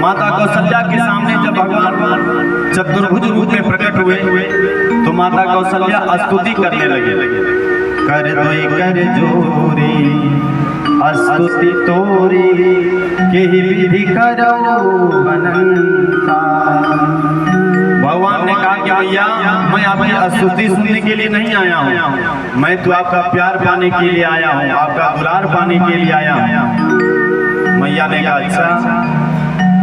माता कौशल्या के सामने जब भगवान चतुर्भुज रूप में प्रकट हुए तो माता कौशल्या स्तुति करने लगे। कर दोई कर जोरी स्तुति तोरी के विधि करो अनंता। भगवान ने कहा कि भैया मैं आपकी स्तुति सुनने के लिए नहीं आया हूँ, मैं तो आपका प्यार पाने के लिए आया हूँ, आपका दुलार पाने के लिए आया हूँ। मैया ने कहा अच्छा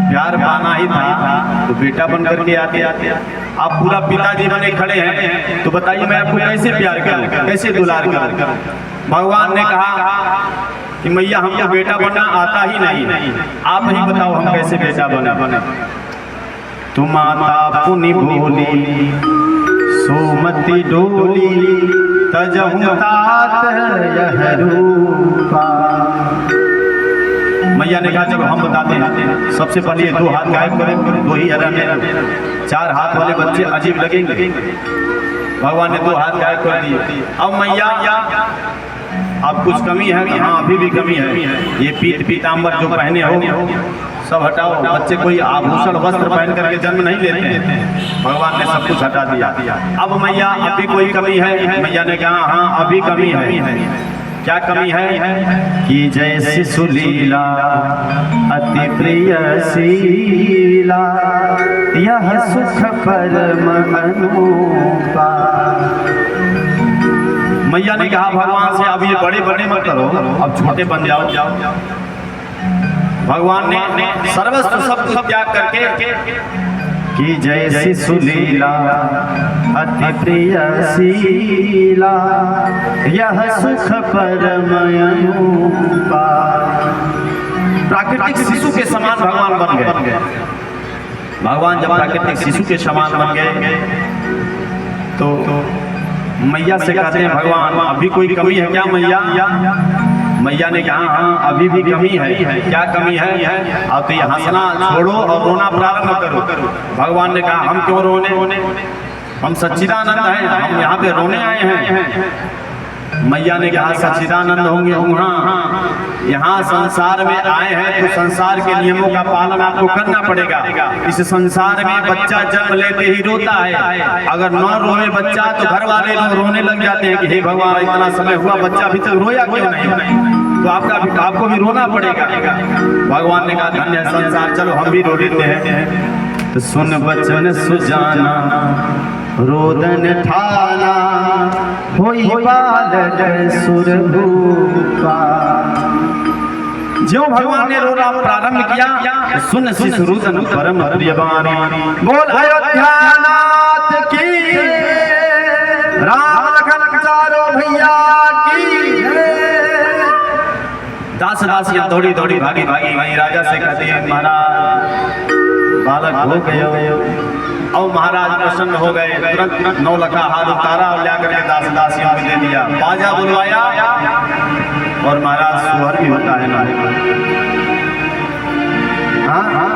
प्यार पाना ही था तो बेटा बन करके आते आते आप पूरा पिताजी बने खड़े हैं तो बताइए मैं आपको कैसे प्यार करूं, कैसे दुलार करूं। भगवान ने कहा कि मैया हमको बेटा बनना आता ही नहीं, आप ही बताओ हम कैसे बेटा बने। तू माता पुनि बोली सोमती डोली तजहु तात यह रूपा। मैया ने कहा चलो हम बताते हैं। सबसे पहले 2 हाथ गायब करें, 2 ही हरण है, 4 हाथ वाले बच्चे अजीब लगेंगे। भगवान ने 2 हाथ गायब कर दिए। अब मैया अब कुछ कमी है? हाँ अभी भी कमी है। ये पीत पीताम्बर जो पहने हो सब हटाओ। बच्चे कोई आभूषण वस्त्र पहन करके जन्म नहीं लेते हैं, भगवान ने सब कुछ हटा दिया। अब मैया अभी कोई कमी है? मैया ने कहा हाँ अभी कमी है। क्या कमी है? कि जैसी सुलीला अति प्रिय शीला यह सुख परम अनुपा। मैया ने कहा भगवान से अब ये बड़े बड़े मत करो, अब छोटे बन जाओ। भगवान ने सर्वस्व सब कुछ त्याग करके कि जैसी सुलीला अति प्रिय शीला यह सुख परम अनुपा। प्राकृतिक शिशु के समान भगवान बन गए। भगवान जब प्राकृतिक शिशु के समान बन गए तो मैया से कहते हैं भगवान अभी कोई कमी है क्या मैया? मैया ने कहा हाँ अभी भी कमी है। क्या कमी है? अब तो ये हंसना छोड़ो और रोना प्रारंभ करो। भगवान ने कहा हम क्यों रोने, हम सच्चिदानंद हैं, हम यहाँ पे रोने आए हैं। मैया ने कहा सच्चिदानंद होंगे हम, हाँ यहाँ संसार में आए हैं तो संसार के नियमों का पालन आपको करना पड़ेगा। इस संसार में बच्चा जन्म लेते ही रोता है, अगर न रोए बच्चा तो घर वाले लोग रोने लग जाते हैं कि हे भगवान इतना समय हुआ बच्चा अभी तक रोया क्यों नहीं, तो आपको भी रोना पड़ेगा। भगवान ने कहा धन्य संसार, चलो हम भी रो लेते हैं। तो सुन बचन सुजाना रोदन ठाना होई बालक सुरभूपा। जो भगवान ने रोना प्रारंभ किया सुन शिशुरुदन परम प्रियवानी। बोल अयोध्यानाथ की, राम लखन चारों भैया की। दास दासियां दौड़ी दौड़ी भागी भागी राजा से कहती है महाराज बालक हो गए। और महाराज प्रसन्न हो गए, तुरंत 9 लखा हाथ उतारा और ला करके दास दासियों को दे दिया। बाजा बुलवाया और महाराज सुहर भी होता है ना, हाँ